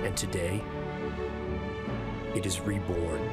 And today, it is reborn.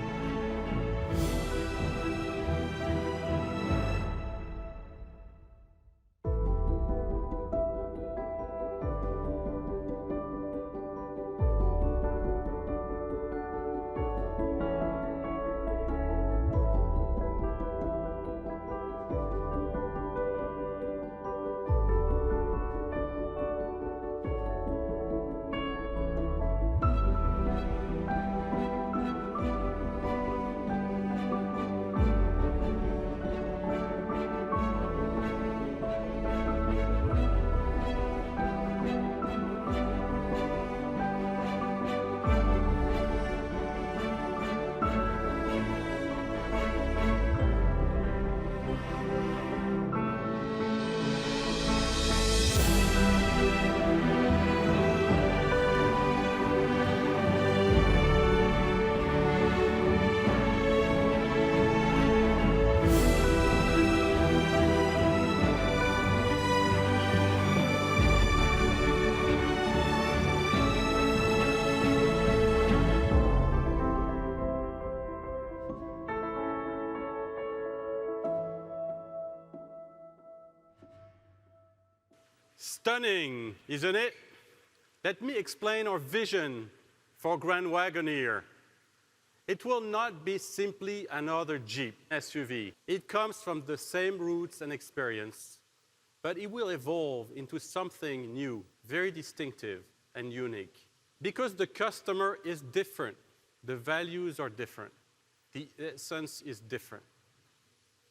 Stunning, isn't it? Let me explain our vision for Grand Wagoneer. It will not be simply another Jeep SUV. It comes from the same roots and experience, but it will evolve into something new, very distinctive and unique. Because the customer is different, the values are different, the essence is different.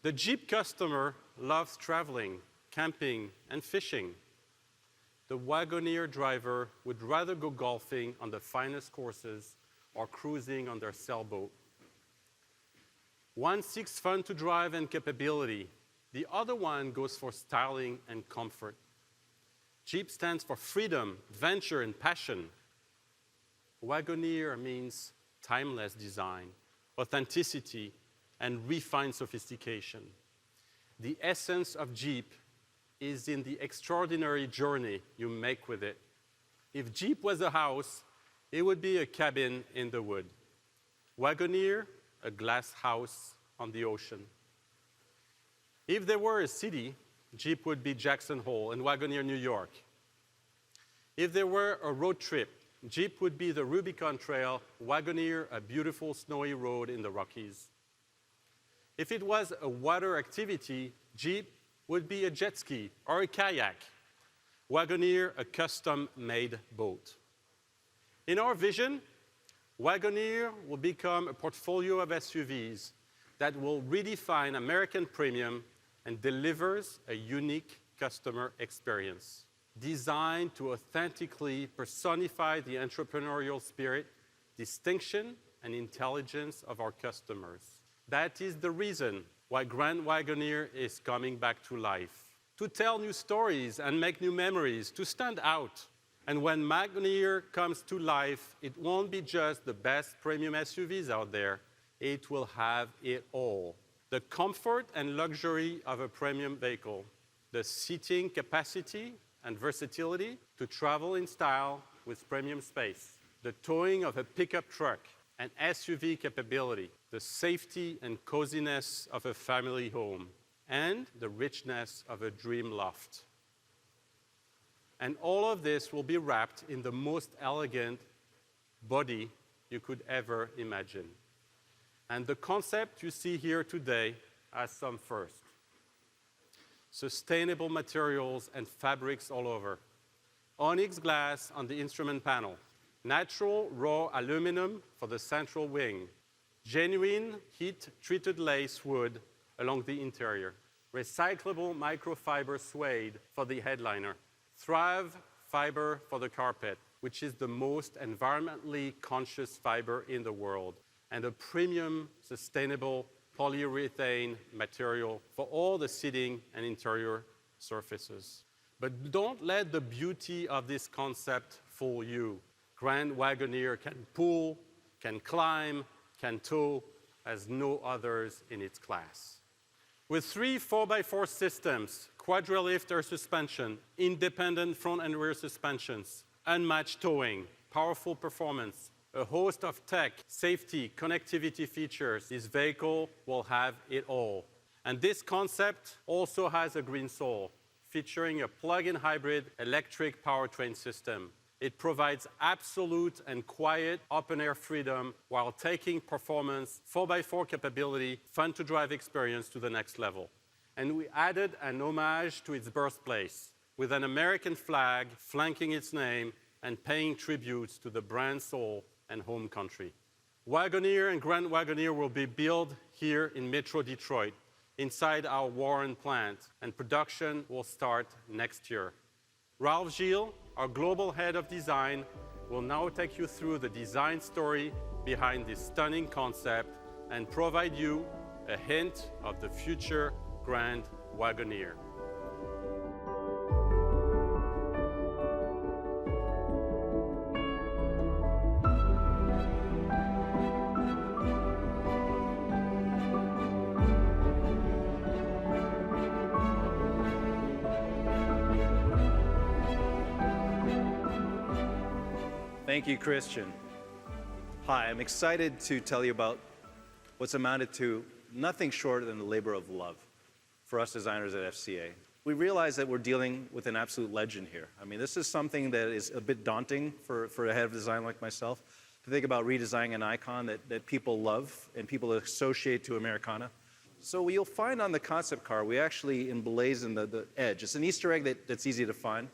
The Jeep customer loves traveling, camping, and fishing. The Wagoneer driver would rather go golfing on the finest courses or cruising on their sailboat. One seeks fun to drive and capability. The other one goes for styling and comfort. Jeep stands for freedom, adventure, and passion. Wagoneer means timeless design, authenticity, and refined sophistication. The essence of Jeep is in the extraordinary journey you make with it. If Jeep was a house, it would be a cabin in the wood. Wagoneer, a glass house on the ocean. If there were a city, Jeep would be Jackson Hole and Wagoneer, New York. If there were a road trip, Jeep would be the Rubicon Trail, Wagoneer, a beautiful snowy road in the Rockies. If it was a water activity, Jeep would be a jet ski or a kayak. Wagoneer, a custom-made boat. In our vision, Wagoneer will become a portfolio of SUVs that will redefine American premium and delivers a unique customer experience, designed to authentically personify the entrepreneurial spirit, distinction, and intelligence of our customers. That is the reason why Grand Wagoneer is coming back to life, to tell new stories and make new memories, to stand out. And when Wagoneer comes to life, it won't be just the best premium SUVs out there, it will have it all. The comfort and luxury of a premium vehicle, the seating capacity and versatility to travel in style with premium space, the towing of a pickup truck, and SUV capability, the safety and coziness of a family home, and the richness of a dream loft. And all of this will be wrapped in the most elegant body you could ever imagine. And the concept you see here today has some first. Sustainable materials and fabrics all over. Onyx glass on the instrument panel. Natural raw aluminum for the central wing. Genuine heat-treated lace wood along the interior. Recyclable microfiber suede for the headliner. Thrive fiber for the carpet, which is the most environmentally conscious fiber in the world. And a premium, sustainable polyurethane material for all the seating and interior surfaces. But don't let the beauty of this concept fool you. Grand Wagoneer can pull, can climb, can tow as no others in its class. With 3 4x4 systems, quadrilift air suspension, independent front and rear suspensions, unmatched towing, powerful performance, a host of tech, safety, connectivity features. This vehicle will have it all. And this concept also has a green soul, featuring a plug-in hybrid electric powertrain system. It provides absolute and quiet open-air freedom while taking performance, 4x4 capability, fun-to-drive experience to the next level. And we added an homage to its birthplace, with an American flag flanking its name and paying tributes to the brand's soul and home country. Wagoneer and Grand Wagoneer will be built here in Metro Detroit, inside our Warren plant, and production will start next year. Ralph Gilles, our global head of design, will now take you through the design story behind this stunning concept and provide you a hint of the future Grand Wagoneer. Thank you, Christian. Hi, I'm excited to tell you about what's amounted to nothing short than the labor of love for us designers at FCA. We realize that we're dealing with an absolute legend here. I mean, this is something that is a bit daunting for a head of design like myself, to think about redesigning an icon that people love and people associate to Americana. So you'll find on the concept car, we actually emblazon the edge. It's an Easter egg that's easy to find,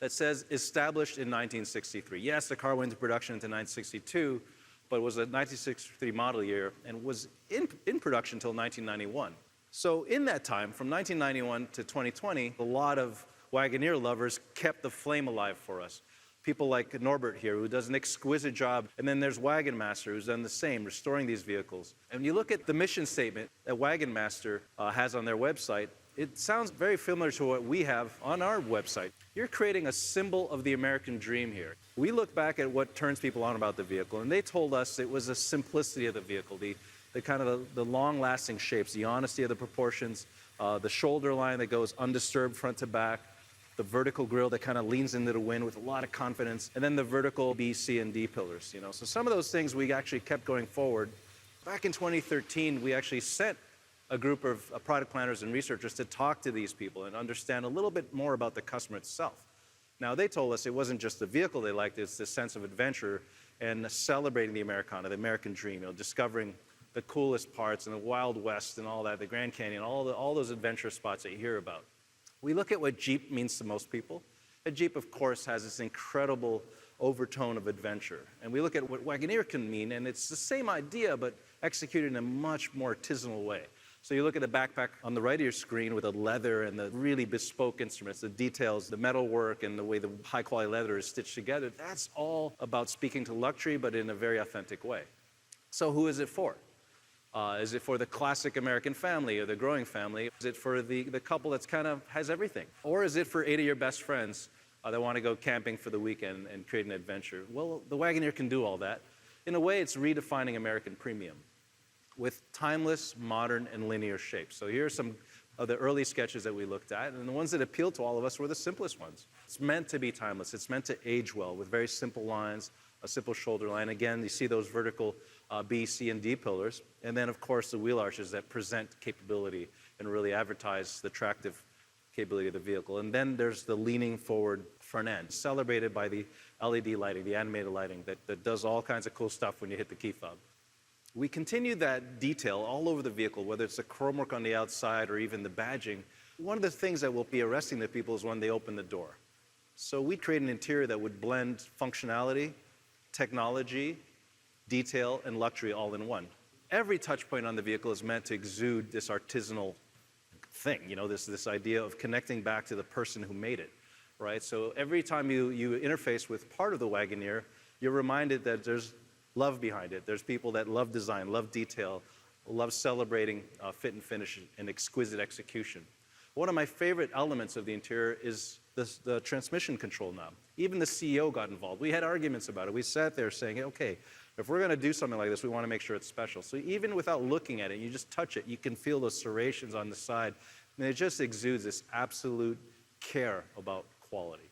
that says established in 1963. Yes, the car went into production into 1962, but it was a 1963 model year and was in production until 1991. So in that time, from 1991 to 2020, a lot of Wagoneer lovers kept the flame alive for us. People like Norbert here, who does an exquisite job, and then there's Wagon Master, who's done the same, restoring these vehicles. And when you look at the mission statement that Wagon Master has on their website, it sounds very similar to what we have on our website. You're creating a symbol of the American dream here. We look back at what turns people on about the vehicle, and they told us it was the simplicity of the vehicle, the kind of the long-lasting shapes, the honesty of the proportions, the shoulder line that goes undisturbed front to back, the vertical grille that kind of leans into the wind with a lot of confidence, and then the vertical B, C, and D pillars. So some of those things we actually kept going forward. Back in 2013, we actually sent a group of product planners and researchers to talk to these people and understand a little bit more about the customer itself. Now, they told us it wasn't just the vehicle they liked, it's the sense of adventure and celebrating the Americana, the American dream, discovering the coolest parts and the Wild West and all that, the Grand Canyon, all those adventure spots that you hear about. We look at what Jeep means to most people. A Jeep, of course, has this incredible overtone of adventure. And we look at what Wagoneer can mean, and it's the same idea, but executed in a much more artisanal way. So you look at the backpack on the right of your screen with the leather and the really bespoke instruments, the details, the metal work, and the way the high-quality leather is stitched together. That's all about speaking to luxury, but in a very authentic way. So who is it for? Is it for the classic American family or the growing family? Is it for the couple that's kind of has everything? Or is it for 8 of your best friends that want to go camping for the weekend and create an adventure? Well, the Wagoneer can do all that. In a way, it's redefining American premium with timeless, modern, and linear shapes. So here are some of the early sketches that we looked at, and the ones that appealed to all of us were the simplest ones. It's meant to be timeless. It's meant to age well with very simple lines, a simple shoulder line. Again, you see those vertical B, C, and D pillars. And then, of course, the wheel arches that present capability and really advertise the attractive capability of the vehicle. And then there's the leaning forward front end, celebrated by the LED lighting, the animated lighting that does all kinds of cool stuff when you hit the key fob. We continue that detail all over the vehicle, whether it's the chrome work on the outside or even the badging. One of the things that will be arresting the people is when they open the door. So we create an interior that would blend functionality, technology, detail, and luxury all in one. Every touch point on the vehicle is meant to exude this artisanal thing, this idea of connecting back to the person who made it, right? So every time you interface with part of the Wagoneer, you're reminded that there's love behind it. There's people that love design, love detail, love celebrating fit and finish and exquisite execution. One of my favorite elements of the interior is the transmission control knob. Even the CEO got involved. We had arguments about it. We sat there saying, okay, if we're going to do something like this, we want to make sure it's special. So even without looking at it, you just touch it, you can feel those serrations on the side. And it just exudes this absolute care about quality.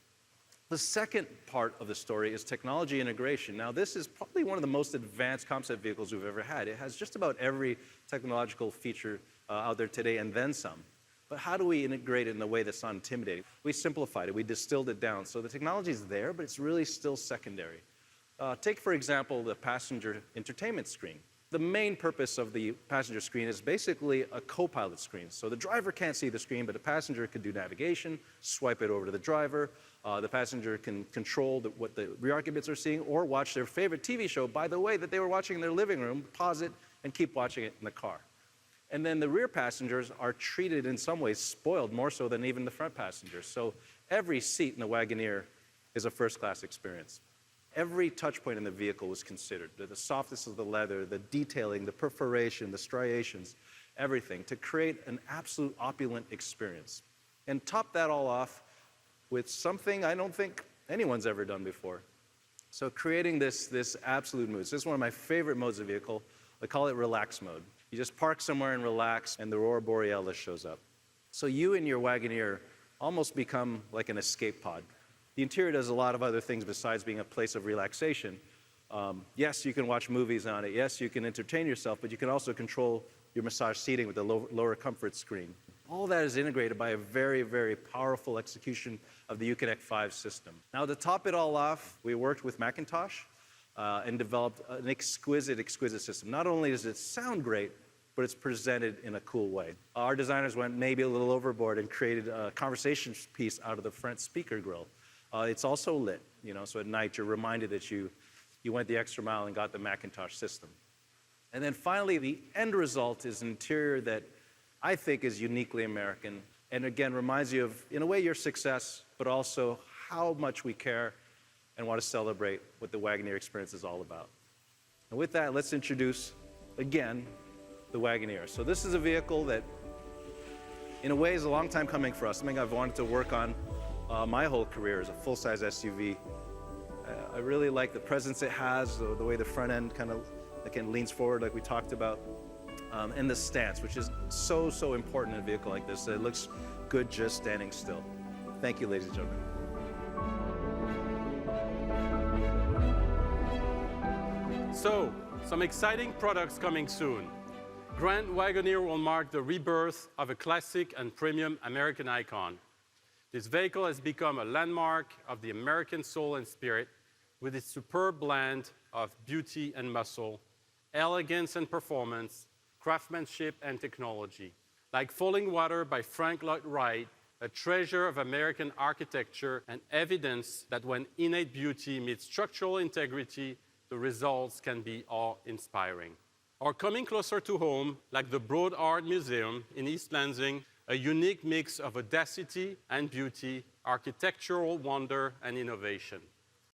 The second part of the story is technology integration. Now, this is probably one of the most advanced concept vehicles we've ever had. It has just about every technological feature out there today and then some. But how do we integrate it in a way that's not intimidating? We simplified it. We distilled it down. So the technology is there, but it's really still secondary. Take, for example, the passenger entertainment screen. The main purpose of the passenger screen is basically a co-pilot screen. So the driver can't see the screen, but the passenger can do navigation, swipe it over to the driver. The passenger can control what the rear occupants are seeing or watch their favorite TV show, by the way, that they were watching in their living room, pause it, and keep watching it in the car. And then the rear passengers are treated in some ways, spoiled more so than even the front passengers. So every seat in the Wagoneer is a first-class experience. Every touch point in the vehicle was considered. The softness of the leather, the detailing, the perforation, the striations, everything, to create an absolute opulent experience. And top that all off with something I don't think anyone's ever done before. So creating this absolute mood. So this is one of my favorite modes of vehicle. I call it relax mode. You just park somewhere and relax, and the Aurora Borealis shows up. So you and your Wagoneer almost become like an escape pod. The interior does a lot of other things besides being a place of relaxation. Yes, you can watch movies on it. Yes, you can entertain yourself, but you can also control your massage seating with the lower comfort screen. All that is integrated by a very, very powerful execution of the Uconnect 5 system. Now, to top it all off, we worked with Macintosh and developed an exquisite system. Not only does it sound great, but it's presented in a cool way. Our designers went maybe a little overboard and created a conversation piece out of the front speaker grille. It's also lit, so at night you're reminded that you went the extra mile and got the Macintosh system. And then finally, the end result is an interior that I think is uniquely American, and again reminds you of, in a way, your success, but also how much we care and want to celebrate what the Wagoneer experience is all about. And with that, let's introduce, again, the Wagoneer. So this is a vehicle that, in a way, is a long time coming for us, something I've wanted to work on my whole career as a full-size SUV. I really like the presence it has, the way the front end kind of again leans forward like we talked about, and the stance, which is so important in a vehicle like this. It looks good just standing still. Thank you, ladies and gentlemen. So, some exciting products coming soon. Grand Wagoneer will mark the rebirth of a classic and premium American icon. This vehicle has become a landmark of the American soul and spirit with its superb blend of beauty and muscle, elegance and performance, craftsmanship and technology. Like Falling Water by Frank Lloyd Wright, a treasure of American architecture and evidence that when innate beauty meets structural integrity, the results can be awe-inspiring. Or coming closer to home, like the Broad Art Museum in East Lansing, a unique mix of audacity and beauty, architectural wonder and innovation.